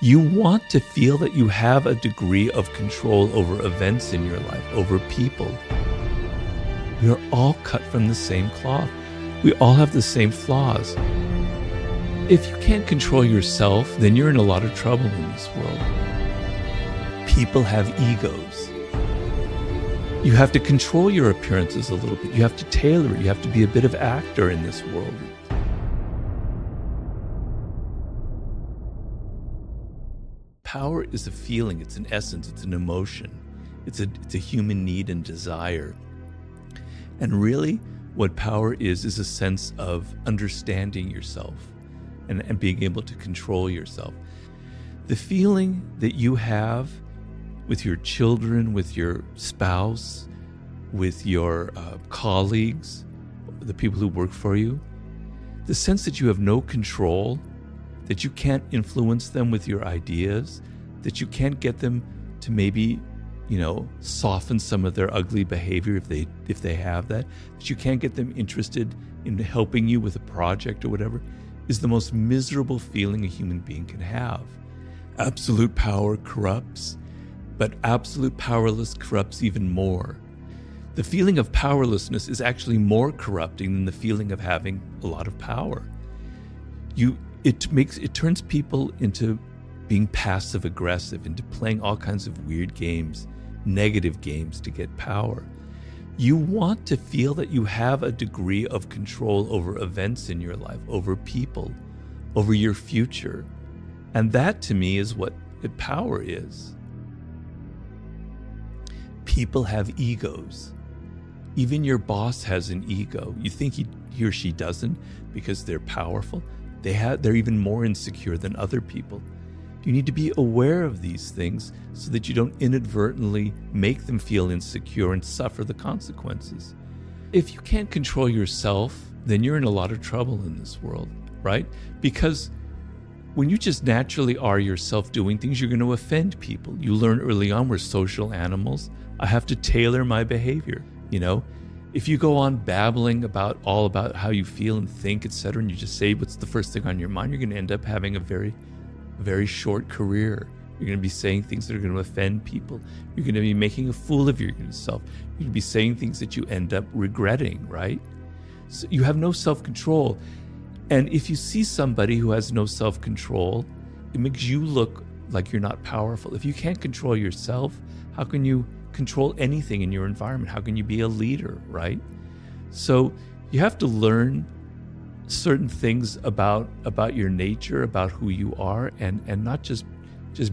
You want to feel that you have a degree of control over events in your life, over people. We are all cut from the same cloth. We all have the same flaws. If you can't control yourself, then you're in a lot of trouble in this world. People have egos. You have to control your appearances a little bit. You have to tailor it. You have to be a bit of actor in this world. Power is a feeling, it's an essence, it's an emotion. It's a human need and desire. And really, what power is a sense of understanding yourself and being able to control yourself. The feeling that you have with your children, with your spouse, with your colleagues, the people who work for you, the sense that you have no control, that you can't influence them with your ideas, that you can't get them to maybe, soften some of their ugly behavior if they have that you can't get them interested in helping you with a project or whatever, is the most miserable feeling a human being can have. Absolute power corrupts, but absolute powerlessness corrupts even more. The feeling of powerlessness is actually more corrupting than the feeling of having a lot of power. It turns people into being passive aggressive, into playing all kinds of weird games, negative games to get power. You want to feel that you have a degree of control over events in your life, over people, over your future. And that to me is what power is. People have egos. Even your boss has an ego. You think he or she doesn't because they're powerful? They're even more insecure than other people. You need to be aware of these things so that you don't inadvertently make them feel insecure and suffer the consequences. If you can't control yourself, then you're in a lot of trouble in this world, right? Because when you just naturally are yourself doing things, you're going to offend people. You learn early on we're social animals. I have to tailor my behavior, If you go on babbling about how you feel and think, etc., and you just say what's the first thing on your mind, you're going to end up having a very, very short career. You're going to be saying things that are going to offend people. You're going to be making a fool of yourself. You're going to be saying things that you end up regretting, right? So you have no self-control. And if you see somebody who has no self-control, it makes you look like you're not powerful. If you can't control yourself, how can you control anything in your environment? How can you be a leader, right? So you have to learn certain things about your nature, about who you are, and not just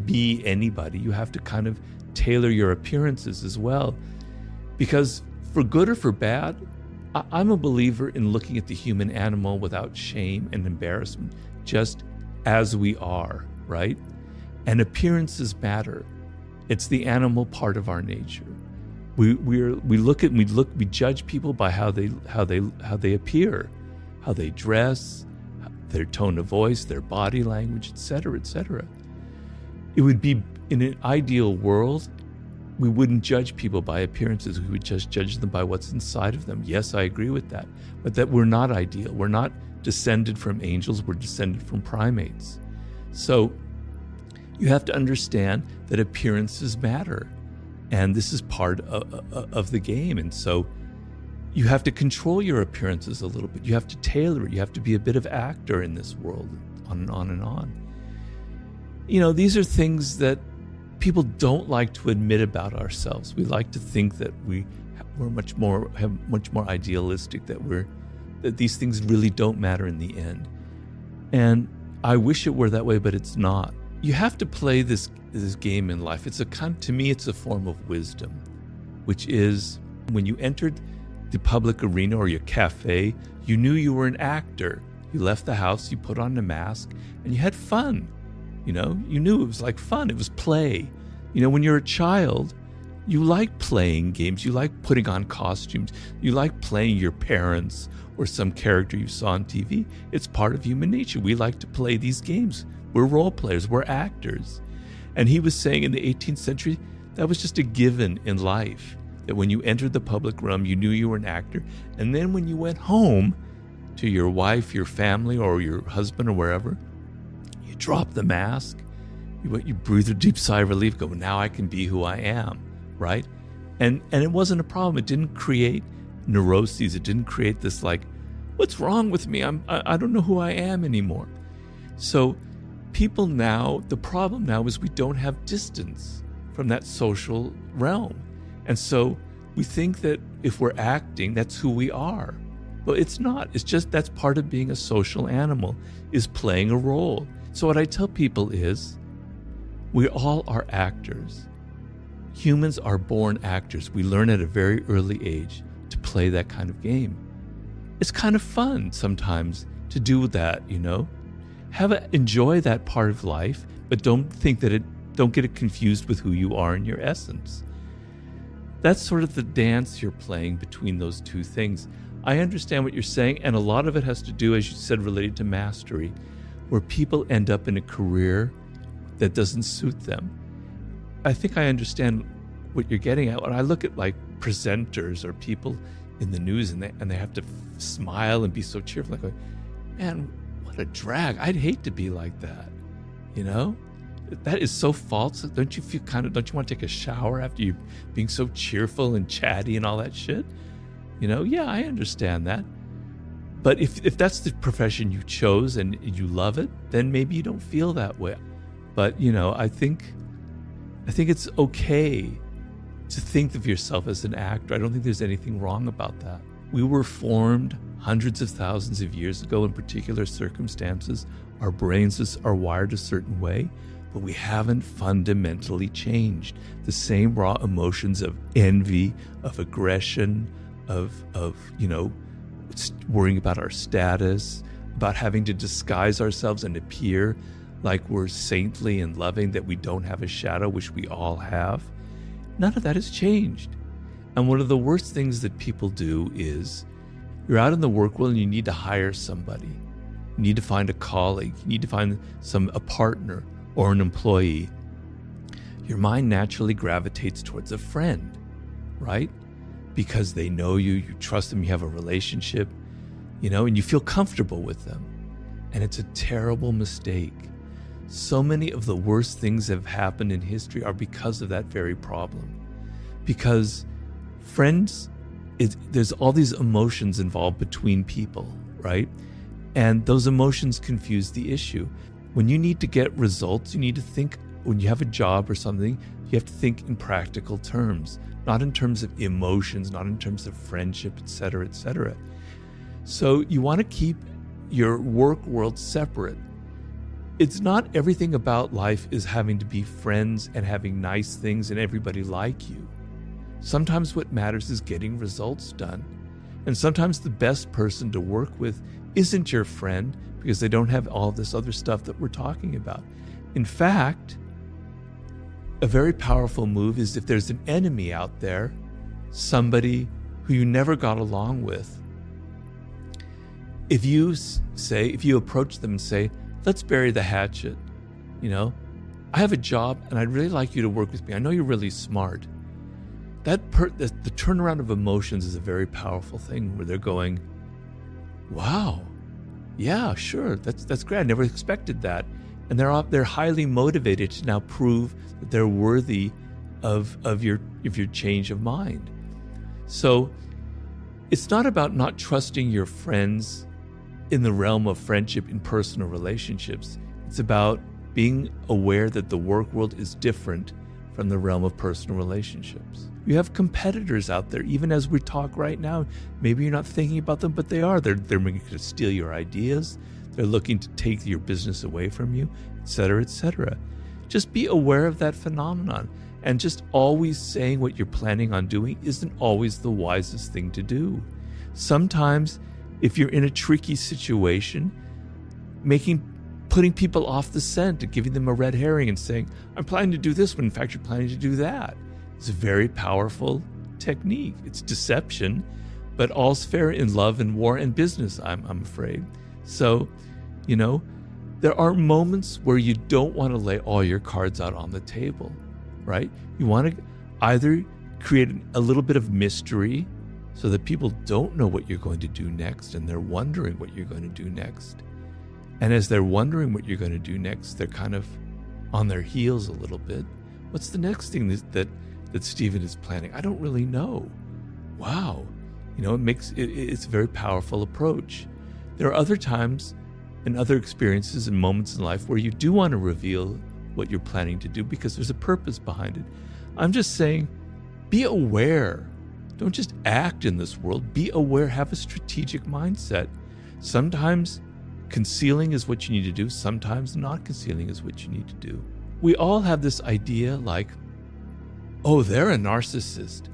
be anybody. You have to kind of tailor your appearances as well. Because for good or for bad, I'm a believer in looking at the human animal without shame and embarrassment, just as we are, right? And appearances matter. It's the animal part of our nature. We judge people by how they appear, how they dress, their tone of voice, their body language, etc., etc. It would be, in an ideal world, we wouldn't judge people by appearances. We would just judge them by what's inside of them. Yes, I agree with that. But that we're not ideal. We're not descended from angels. We're descended from primates. So you have to understand that appearances matter. And this is part of the game. And so you have to control your appearances a little bit. You have to tailor it. You have to be a bit of actor in this world, on and on and on. These are things that people don't like to admit about ourselves. We like to think that we're much more idealistic, that these things really don't matter in the end. And I wish it were that way, but it's not. You have to play this game in life. To me, it's a form of wisdom, which is when you entered the public arena or your cafe, you knew you were an actor. You left the house, you put on a mask, and you had fun. You knew it was like fun. It was play. When you're a child, you like playing games. You like putting on costumes. You like playing your parents or some character you saw on TV. It's part of human nature. We like to play these games. We're role players. We're actors. And he was saying in the 18th century, that was just a given in life, that when you entered the public realm, you knew you were an actor. And then when you went home to your wife, your family, or your husband or wherever, you dropped the mask. You breathe a deep sigh of relief, go, now I can be who I am, right? And it wasn't a problem. It didn't create neuroses. It didn't create this like, what's wrong with me? I don't know who I am anymore. So people now, the problem now is we don't have distance from that social realm. And so we think that if we're acting, that's who we are. Well, it's not. It's just that's part of being a social animal, is playing a role. So what I tell people is, we all are actors. Humans are born actors. We learn at a very early age to play that kind of game. It's kind of fun sometimes to do that, enjoy that part of life, but don't get it confused with who you are in your essence. That's sort of the dance you're playing between those two things. I understand what you're saying, and a lot of it has to do, as you said, related to mastery, where people end up in a career that doesn't suit them. I think I understand what you're getting at. When I look at like presenters or people in the news and they have to smile and be so cheerful, like, man, what a drag. I'd hate to be like that. That is so false. Don't you want to take a shower after you being so cheerful and chatty and all that shit? Yeah, I understand that. But if that's the profession you chose and you love it, then maybe you don't feel that way. But, I think it's okay to think of yourself as an actor. I don't think there's anything wrong about that. We were formed hundreds of thousands of years ago in particular circumstances. Our brains are wired a certain way, but we haven't fundamentally changed. The same raw emotions of envy, of aggression, of worrying about our status, about having to disguise ourselves and appear like we're saintly and loving, that we don't have a shadow, which we all have. None of that has changed. And one of the worst things that people do is, you're out in the work world and you need to hire somebody. You need to find a colleague. You need to find a partner or an employee. Your mind naturally gravitates towards a friend, right? Because they know you trust them, you have a relationship, and you feel comfortable with them. And it's a terrible mistake. So many of the worst things that have happened in history are because of that very problem. Because friends, there's all these emotions involved between people, right? And those emotions confuse the issue. When you need to get results, you need to think, when you have a job or something, you have to think in practical terms, not in terms of emotions, not in terms of friendship, et cetera, et cetera. So you want to keep your work world separate. It's not everything about life is having to be friends and having nice things and everybody like you. Sometimes what matters is getting results done. And sometimes the best person to work with isn't your friend, because they don't have all this other stuff that we're talking about. In fact, a very powerful move is if there's an enemy out there, somebody who you never got along with, if you approach them and say, let's bury the hatchet, I have a job and I'd really like you to work with me. I know you're really smart. The turnaround of emotions is a very powerful thing, where they're going, wow, yeah, sure, that's great. I never expected that. And they're highly motivated to now prove that they're worthy of your change of mind. So it's not about not trusting your friends in the realm of friendship in personal relationships. It's about being aware that the work world is different from the realm of personal relationships. You have competitors out there, even as we talk right now. Maybe you're not thinking about them, but they are. They're looking to steal your ideas. They're looking to take your business away from you, et cetera, et cetera. Just be aware of that phenomenon. And just always saying what you're planning on doing isn't always the wisest thing to do. Sometimes, if you're in a tricky situation, putting people off the scent and giving them a red herring and saying, I'm planning to do this when in fact you're planning to do that. It's a very powerful technique. It's deception, but all's fair in love and war and business, I'm afraid. So, there are moments where you don't want to lay all your cards out on the table, right? You want to either create a little bit of mystery so that people don't know what you're going to do next and they're wondering what you're going to do next. And as they're wondering what you're going to do next, they're kind of on their heels a little bit. What's the next thing that Stephen is planning? I don't really know. Wow. It's a very powerful approach. There are other times and other experiences and moments in life where you do want to reveal what you're planning to do because there's a purpose behind it. I'm just saying, be aware. Don't just act in this world. Be aware. Have a strategic mindset. Sometimes concealing is what you need to do. Sometimes not concealing is what you need to do. We all have this idea like, oh, they're a narcissist.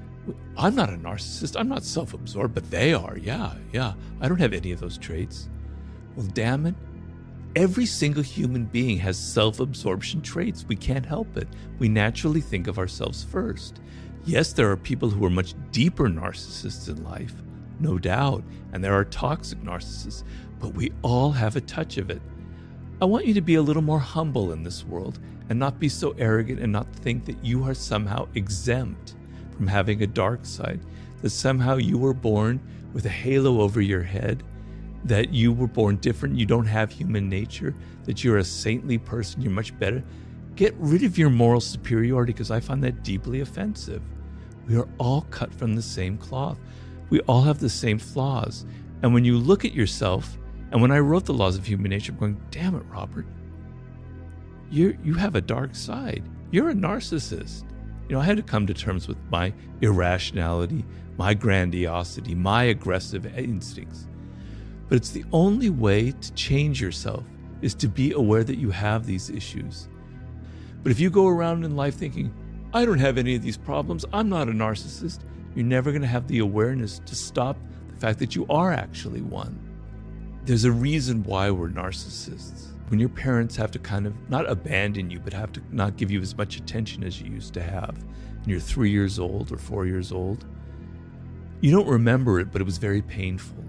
I'm not a narcissist. I'm not self-absorbed, but they are. Yeah. I don't have any of those traits. Well, damn it. Every single human being has self-absorption traits. We can't help it. We naturally think of ourselves first. Yes, there are people who are much deeper narcissists in life, no doubt, and there are toxic narcissists, but we all have a touch of it. I want you to be a little more humble in this world and not be so arrogant and not think that you are somehow exempt from having a dark side, that somehow you were born with a halo over your head, that you were born different, you don't have human nature, that you're a saintly person, you're much better. Get rid of your moral superiority because I find that deeply offensive. We are all cut from the same cloth. We all have the same flaws. And when you look at yourself, and when I wrote The Laws of Human Nature, I'm going, damn it, Robert, you have a dark side. You're a narcissist. I had to come to terms with my irrationality, my grandiosity, my aggressive instincts. But it's the only way to change yourself is to be aware that you have these issues. But if you go around in life thinking, I don't have any of these problems, I'm not a narcissist, you're never going to have the awareness to stop the fact that you are actually one. There's a reason why we're narcissists. When your parents have to kind of not abandon you, but have to not give you as much attention as you used to have, and you're 3 years old or 4 years old, you don't remember it, but it was very painful.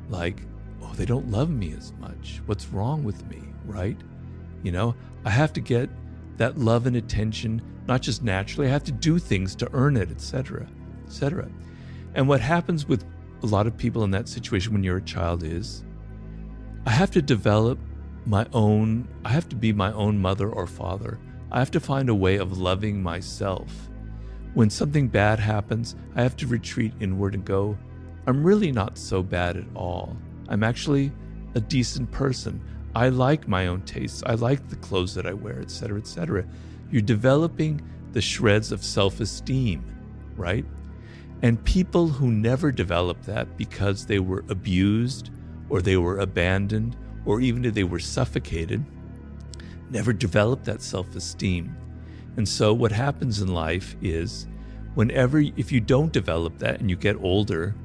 Like, oh, they don't love me as much. What's wrong with me, right? I have to get that love and attention, not just naturally. I have to do things to earn it, etc., etc. And what happens with a lot of people in that situation when you're a child is, I have to develop I have to be my own mother or father. I have to find a way of loving myself. When something bad happens, I have to retreat inward and go, I'm really not so bad at all. I'm actually a decent person. I like my own tastes. I like the clothes that I wear, etc., etc. You're developing the shreds of self-esteem, right? And people who never develop that because they were abused or they were abandoned or even if they were suffocated, never develop that self-esteem. And so what happens in life is if you don't develop that and you get older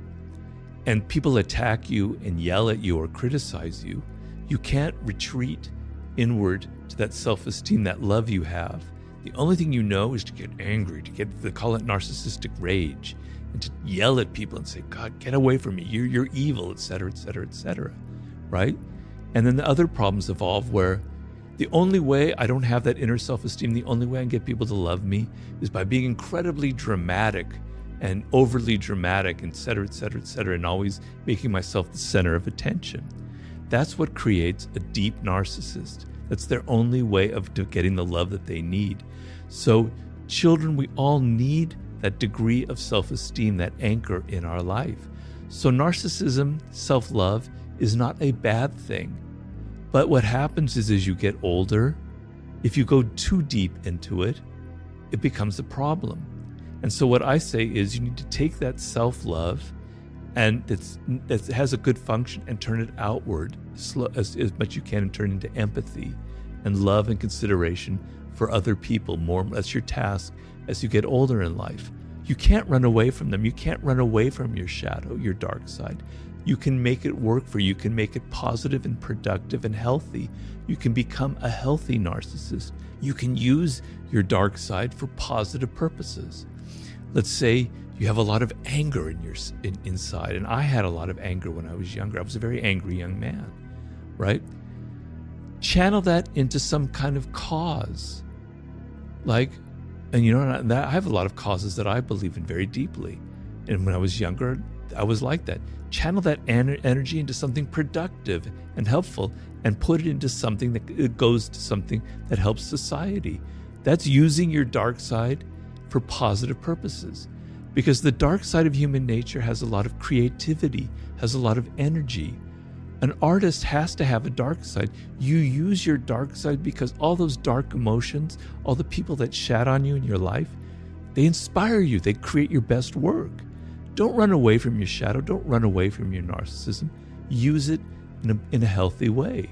and people attack you and yell at you or criticize you, you can't retreat inward to that self-esteem, that love you have. The only thing you know is to get angry, they call it narcissistic rage, and to yell at people and say, God, get away from me, you're evil, etc., etc., etc., right? And then the other problems evolve where the only way I don't have that inner self-esteem, the only way I can get people to love me is by being incredibly dramatic and overly dramatic, etc., etc., etc., and always making myself the center of attention. That's what creates a deep narcissist. That's their only way of getting the love that they need. So children, we all need that degree of self-esteem, that anchor in our life. So narcissism, self-love, is not a bad thing. But what happens is as you get older, if you go too deep into it, it becomes a problem. And so what I say is you need to take that self-love and that has a good function and turn it outward as much you can and turn into empathy and love and consideration for other people more. That's your task as you get older in life. You can't run away from them. You can't run away from your shadow, your dark side. You can make it work for you. You can make it positive and productive and healthy. You can become a healthy narcissist. You can use your dark side for positive purposes. Let's say you have a lot of anger inside, and I had a lot of anger when I was younger. I was a very angry young man, right? Channel that into some kind of cause. I have a lot of causes that I believe in very deeply. And when I was younger, I was like that. Channel that energy into something productive and helpful, and put it into something that goes to something that helps society. That's using your dark side for positive purposes. Because the dark side of human nature has a lot of creativity, has a lot of energy. An artist has to have a dark side. You use your dark side because all those dark emotions, all the people that shat on you in your life, they inspire you. They create your best work. Don't run away from your shadow. Don't run away from your narcissism. Use it in a healthy way.